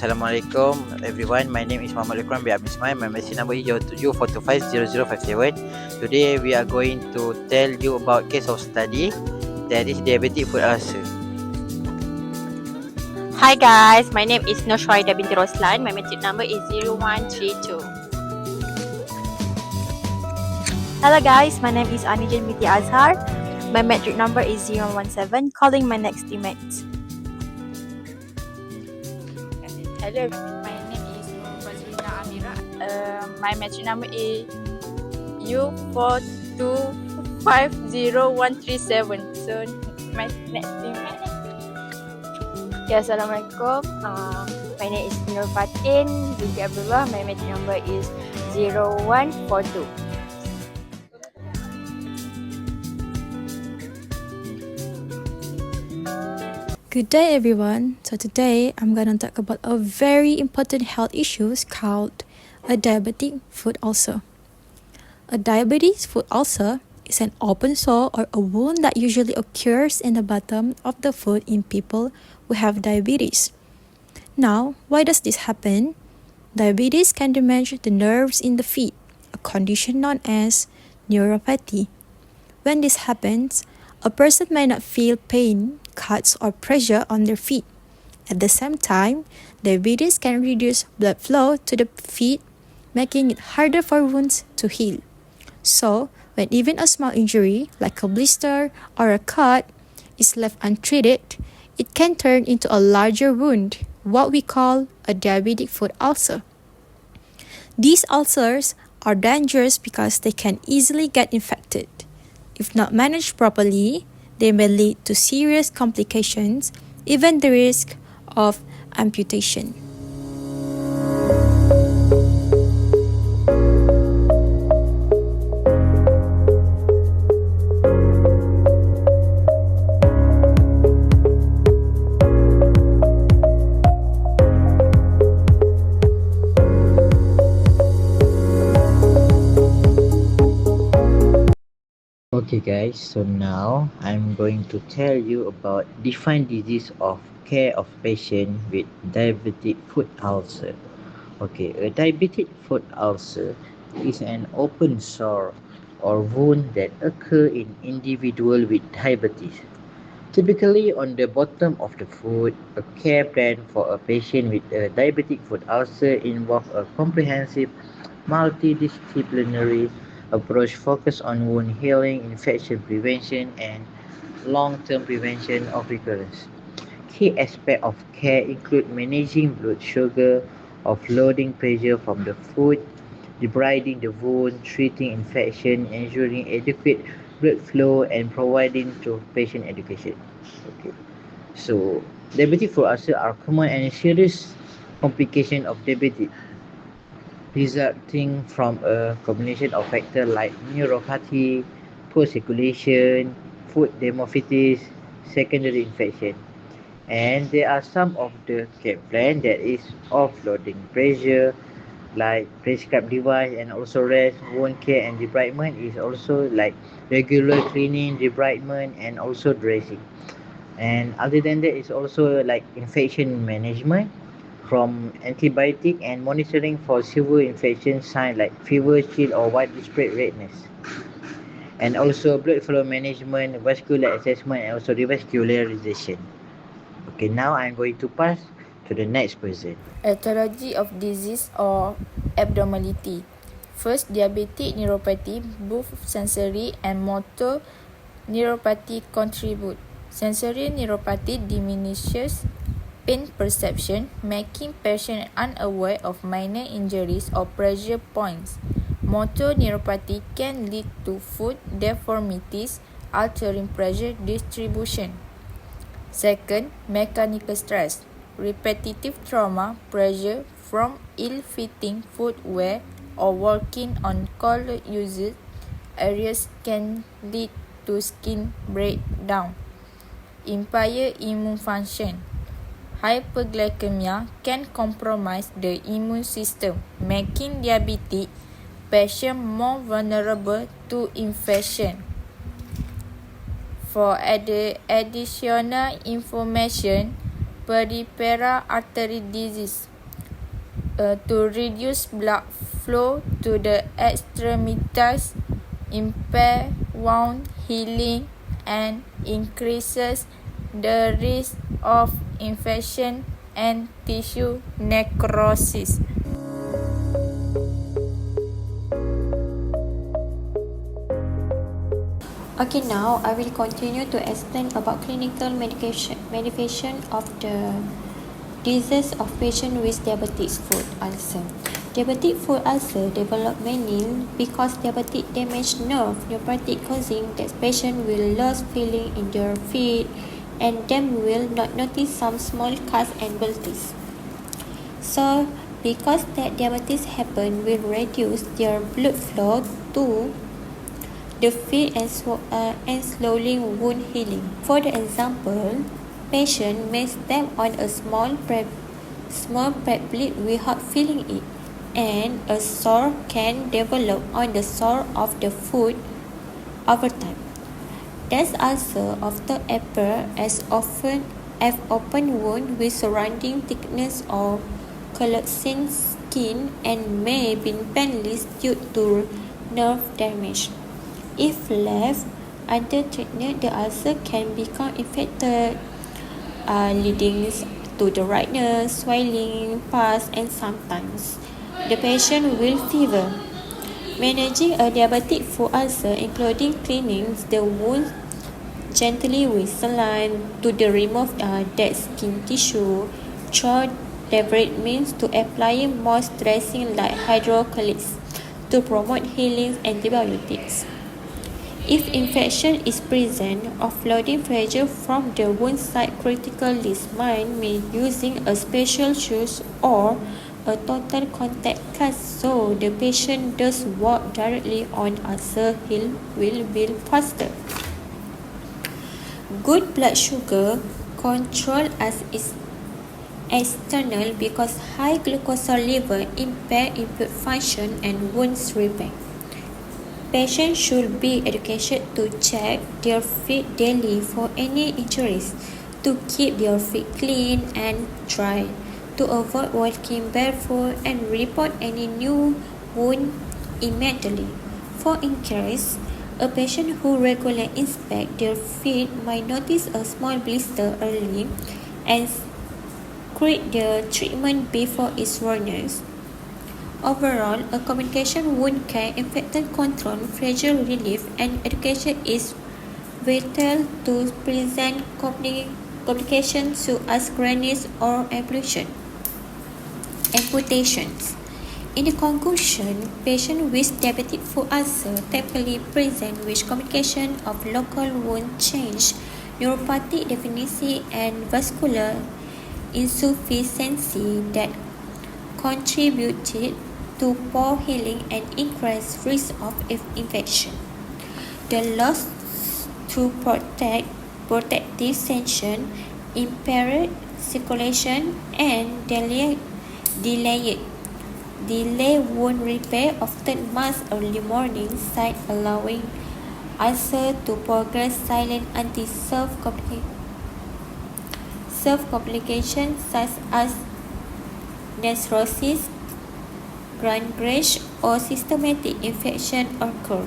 Assalamualaikum everyone. My name is Muhammad Ikram bin Ismail. My message number is 074250057. Today we are going to tell you about case of study that is diabetic foot ulcer. Hi guys, my name is Noshoida binti Roslan. My metric number is 0132. Hello guys, my name is Anijan binti Azhar. My metric number is 017. Calling my next teammates. Hello, my name is Fazlina Amira. My metric number is U4250137. So my next teammate. Okay, Assalamualaikum. My name is Nur Fatin binti Abdullah. My metric number is 0142. Good day everyone. So today I'm gonna talk about a very important health issue called a diabetic foot ulcer. A diabetes foot ulcer is an open sore or a wound that usually occurs in the bottom of the foot in people who have diabetes. Now, why does this happen? Diabetes can damage the nerves in the feet, a condition known as neuropathy. When this happens, a person may not feel pain, cuts, or pressure on their feet. At the same time, diabetes can reduce blood flow to the feet, making it harder for wounds to heal. So, when even a small injury, like a blister or a cut, is left untreated, it can turn into a larger wound, what we call a diabetic foot ulcer. These ulcers are dangerous because they can easily get infected. If not managed properly, they may lead to serious complications, even the risk of amputation. Okay guys, so now I'm going to tell you about defined disease of care of patient with diabetic foot ulcer. Okay, a diabetic foot ulcer is an open sore or wound that occur in individual with diabetes. Typically on the bottom of the foot, a care plan for a patient with a diabetic foot ulcer involves a comprehensive multidisciplinary approach focused on wound healing, infection prevention, and long-term prevention of recurrence. Key aspects of care include managing blood sugar, offloading pressure from the foot, debriding the wound, treating infection, ensuring adequate blood flow, and providing to patient education. Okay. So, diabetic foot ulcer are common and serious complication of diabetes, resulting from a combination of factors like neuropathy, poor circulation, foot dermatitis, secondary infection. And there are some of the care plan that is offloading pressure, like prescribed device, and also rest, wound care and debridement is also like regular cleaning, debridement, and also dressing. And other than that, it's also like infection management from antibiotic and monitoring for severe infection signs like fever, chill, or widespread redness. And also blood flow management, vascular assessment, and also revascularization. Okay, now I'm going to pass to the next person. Etiology of disease or abnormality. First, diabetic neuropathy, both sensory and motor neuropathy contribute. Sensory neuropathy diminishes pain perception, making patient unaware of minor injuries or pressure points. Motor neuropathy can lead to foot deformities, altering pressure distribution. Second, mechanical stress. Repetitive trauma, pressure from ill-fitting footwear or walking on cold-used areas can lead to skin breakdown. Impaired immune function. Hyperglycemia can compromise the immune system, making diabetic patients more vulnerable to infection. For additional information, peripheral artery disease, to reduce blood flow to the extremities, impair wound healing, and increases the risk of infection and tissue necrosis. Okay, now I will continue to explain about clinical medication of the disease of patient with diabetic foot ulcer. Diabetic foot ulcer develop mainly because diabetic damage neuropathy causing that patient will lose feeling in their feet and them will not notice some small cuts and blisters. So, because that diabetes happen will reduce their blood flow to the feet and slowly wound healing. For the example, patient may step on a small blade without feeling it, and a sore can develop on the sole of the foot over time. This ulcer often appear as open wound with surrounding thickness or collapsing skin and may be painless due to nerve damage. If left untreated, the ulcer can become infected, leading to the redness, swelling, pus, and sometimes the patient will fever. Managing a diabetic foot ulcer, including cleaning the wound gently with saline to remove dead skin tissue, through debris means to applying moist dressing like hydrocolloids to promote healing antibiotics. If infection is present, offloading pressure from the wound site critically might mean using a special shoes or a total contact cast so the patient does walk directly on ulcer heal will be faster. Good blood sugar control as is external because high glucose level impair immune function and wounds repair. Patients should be educated to check their feet daily for any injuries, to keep their feet clean and dry, to avoid walking barefoot and report any new wound immediately. For increase, a patient who regularly inspects their feet might notice a small blister early and quit the treatment before its runners. Overall, a communication wound care, infection control, fragile relief, and education is vital to prevent complications such as granite or amputations. In the conclusion, patients with diabetic foot ulcer typically present with complication of local wound change, neuropathic deficiency, and vascular insufficiency that contributed to poor healing and increased risk of infection. The loss to protective function, impaired circulation, and delayed wound repair often masks early morning signs, allowing ulcer to progress silent until complications such as necrosis, gangrene, or systematic infection occur.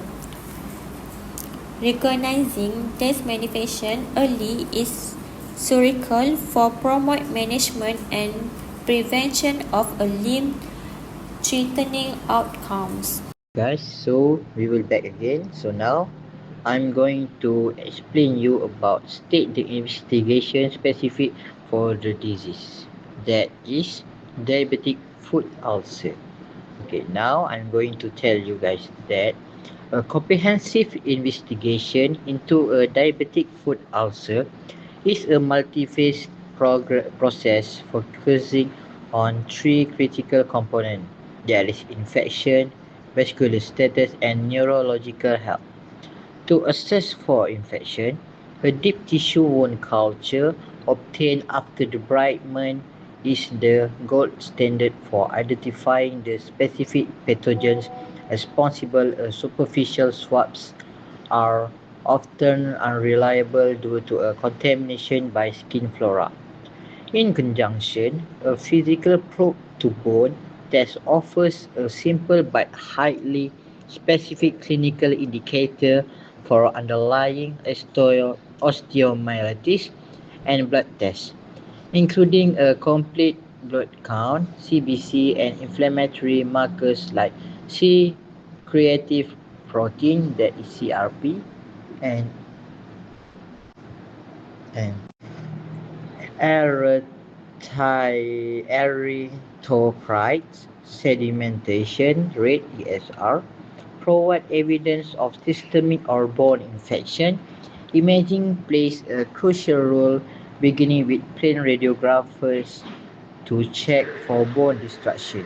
Recognizing this manifestation early is critical for promote management and prevention of a limb-threatening outcomes. Guys, so we will back again. So now I'm going to explain you about state the investigation specific for the disease, that is diabetic foot ulcer. Okay, now I'm going to tell you guys that a comprehensive investigation into a diabetic foot ulcer is a multi-phase process focusing on three critical components. There is infection, vascular status, and neurological health. To assess for infection, a deep tissue wound culture obtained after debridement is the gold standard for identifying the specific pathogens responsible. Superficial swabs are often unreliable due to a contamination by skin flora. In conjunction, a physical probe to bone test offers a simple but highly specific clinical indicator for underlying osteomyelitis and blood tests, including a complete blood count, CBC, and inflammatory markers like C creative protein, that is CRP, and and erythrocyte sedimentation rate ESR provide evidence of systemic or bone infection. Imaging plays a crucial role, beginning with plain radiographers to check for bone destruction.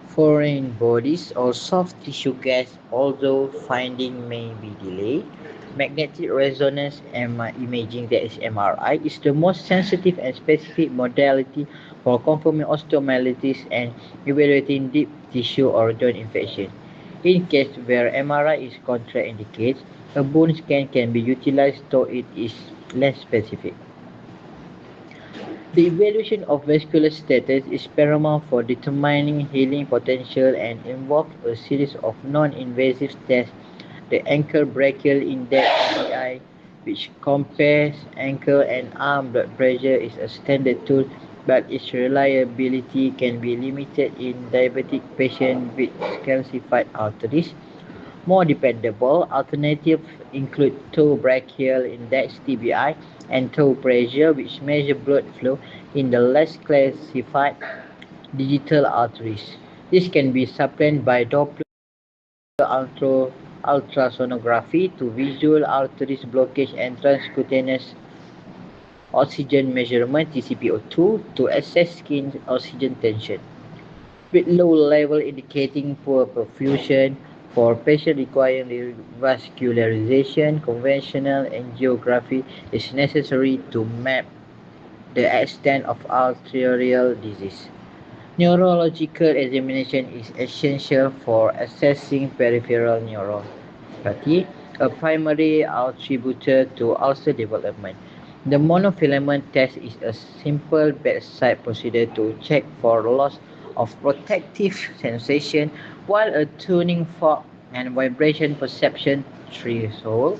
Foreign bodies or soft tissue gas, although finding may be delayed. Magnetic resonance imaging, that is MRI, is the most sensitive and specific modality for confirming osteomyelitis and evaluating deep tissue or joint infection. In cases where MRI is contraindicated, a bone scan can be utilized though it is less specific. The evaluation of vascular status is paramount for determining healing potential and involves a series of non-invasive tests. The ankle brachial index (ABI), which compares ankle and arm blood pressure, is a standard tool, but its reliability can be limited in diabetic patients with calcified arteries. More dependable alternatives include toe brachial index (TBI) and toe pressure, which measure blood flow in the less calcified digital arteries. This can be supplemented by Doppler ultrasonography to visual arteries blockage and transcutaneous oxygen measurement (TCPO2) to assess skin oxygen tension. With low level indicating poor perfusion, for patients requiring revascularization, conventional angiography is necessary to map the extent of arterial disease. Neurological examination is essential for assessing peripheral neuropathy, a primary attributor to ulcer development. The monofilament test is a simple bedside procedure to check for loss of protective sensation, while a tuning fork and vibration perception threshold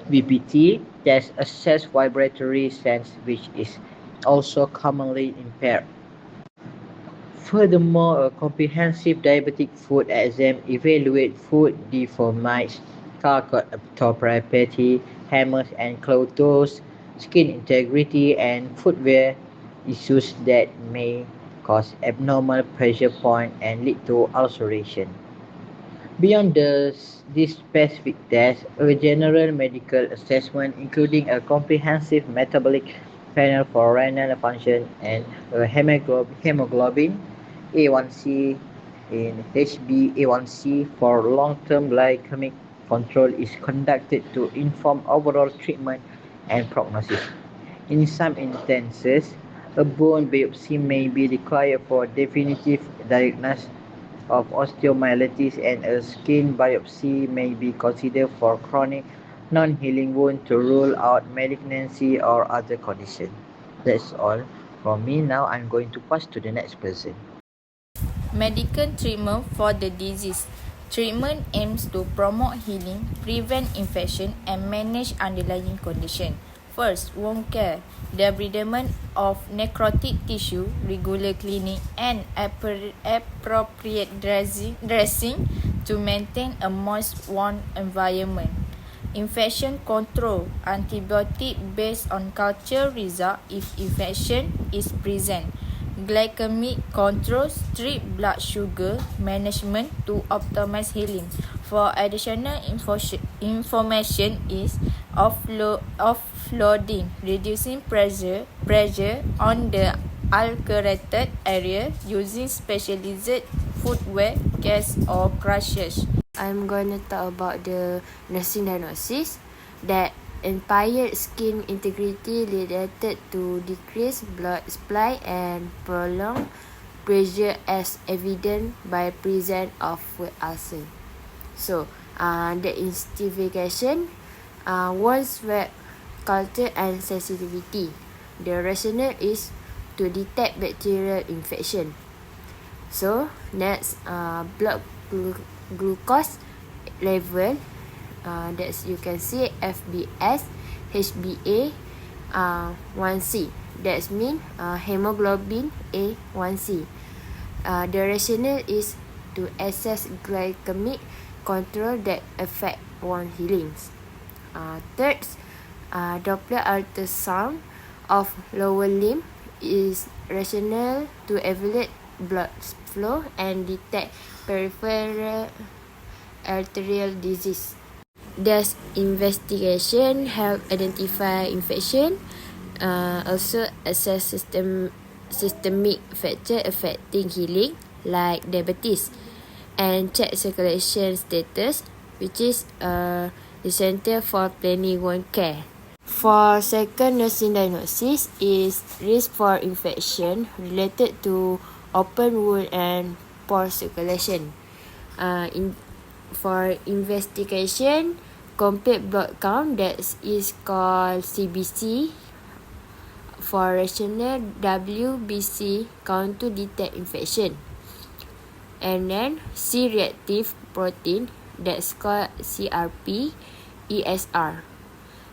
(VPT) test assess vibratory sense, which is also commonly impaired. Furthermore, a comprehensive diabetic foot exam evaluates foot deformities, Charcot orthopathy, hammers and claw toes, skin integrity, and footwear issues that may cause abnormal pressure point and lead to ulceration. Beyond this specific test, a general medical assessment, including a comprehensive metabolic panel for renal function and a hemoglobin A1C in HbA1c for long-term glycemic control, is conducted to inform overall treatment and prognosis. In some instances, a bone biopsy may be required for definitive diagnosis of osteomyelitis, and a skin biopsy may be considered for chronic non-healing wound to rule out malignancy or other condition. That's all from me. Now I'm going to pass to the next person. Medical treatment for the disease. Treatment aims to promote healing, prevent infection, and manage underlying condition. First, wound care. Debridement of necrotic tissue, regular cleaning, and appropriate dressing to maintain a moist wound environment. Infection control. Antibiotic based on culture result if infection is present. Glycemic control, strict blood sugar management to optimize healing. For additional information is offloading, reducing pressure on the ulcerated area using specialized footwear, casts or crutches. I'm gonna talk about the nursing diagnosis that impaired skin integrity related to decreased blood supply and prolonged pressure as evident by presence of foot ulcer. So, the investigation wound swab culture and sensitivity. The rationale is to detect bacterial infection. So next, blood glucose level. That's you can see FBS, HbA, 1c. That's mean hemoglobin A1c. The rationale is to assess glycemic control that affect wound healings. Third, Doppler ultrasound of lower limb is rational to evaluate blood flow and detect peripheral arterial disease. Does investigation help identify infection? Also assess systemic factor affecting healing like diabetes, and check circulation status, which is essential for planning wound care. For second nursing diagnosis is risk for infection related to open wound and poor circulation. For investigation, complete blood count, that is called CBC. For rational, WBC count to detect infection. And then C-reactive protein, that's called CRP, ESR.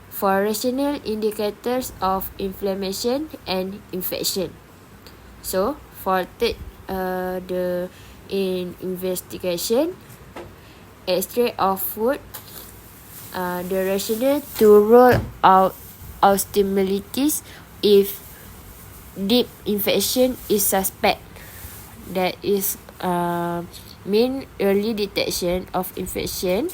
For rational indicators of inflammation and infection. So for third, in investigation, X-ray of foot, the rationale to rule out osteomyelitis if deep infection is suspect. That is mean early detection of infection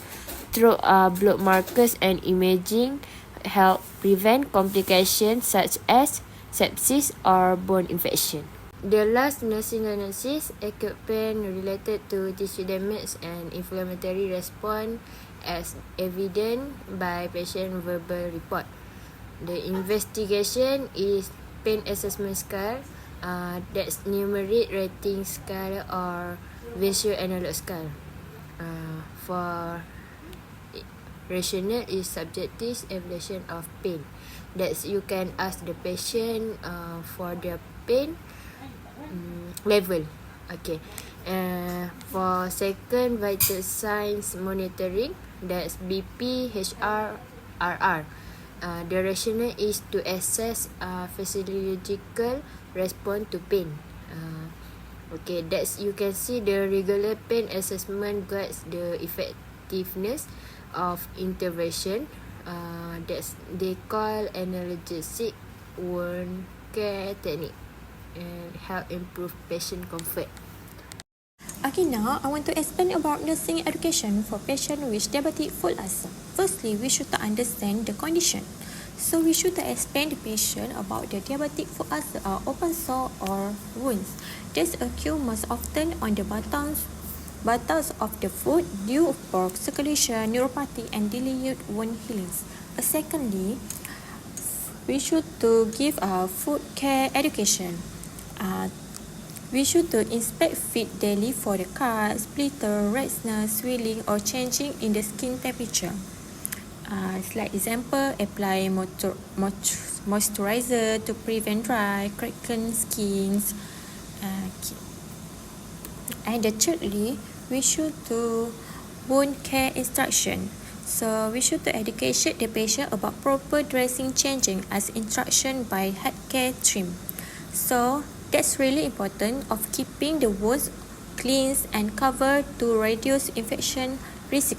through blood markers and imaging help prevent complications such as sepsis or bone infection. The last nursing diagnosis, acute pain related to tissue damage and inflammatory response as evident by patient verbal report. The investigation is pain assessment scale, that's numeric rating scale or visual analog scale. For rationale is subjective evaluation of pain. That's you can ask the patient for their pain level. Okay. For second vital signs monitoring, that's BP, HR, RR. The rationale is to assess physiological response to pain. Okay, that's you can see the regular pain assessment guides the effectiveness of intervention. That's they call analgesic wound care technique and help improve patient comfort. Okay, now I want to explain about nursing education for patients with diabetic foot ulcer. Firstly, we should understand the condition. So we should explain the patient about the diabetic foot ulcer or open sore or wounds. This occur most often on the buttons of the foot due to poor circulation, neuropathy, and delayed wound healings. Secondly, we should to give foot care education. We should to inspect feet daily for the cuts, splitter, redness, swelling, or changing in the skin temperature. Like example, apply moisturizer to prevent dry, cracking skins. And thirdly, we should do wound care instruction. So we should to educate the patient about proper dressing changing as instruction by healthcare team. So that's really important of keeping the wounds clean and covered to reduce infection risk.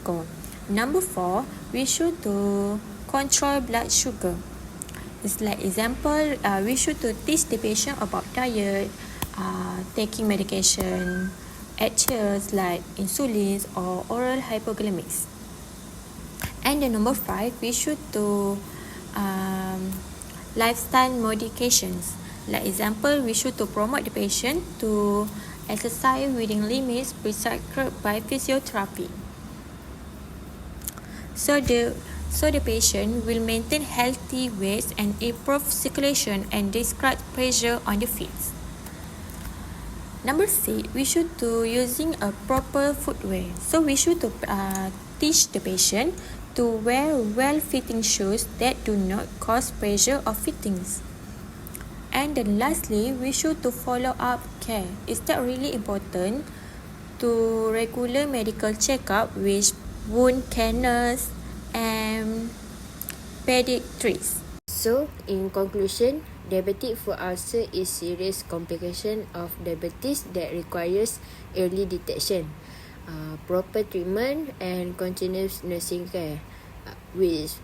Number 4, we should to control blood sugar. It's like example, we should to teach the patient about diet, taking medication, actions like insulin or oral hypoglycemics. And the number 5, we should to lifestyle modifications. Like example, we should to promote the patient to exercise within limits prescribed by physiotherapy. So the patient will maintain healthy weight and improve circulation and decrease pressure on the feet. Number 6, we should to using a proper footwear. So we should to teach the patient to wear well-fitting shoes that do not cause pressure or fittings. And then lastly, we should to follow up care. Is that really important? To regular medical checkup with wound caners and pediatrics. So, in conclusion, diabetic foot ulcer is serious complication of diabetes that requires early detection, proper treatment and continuous nursing care with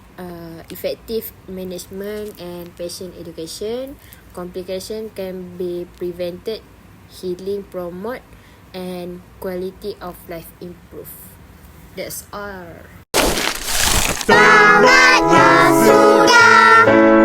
effective management and patient education. Complication can be prevented, healing promote and quality of life improve. That's all. Sahabatnya sudah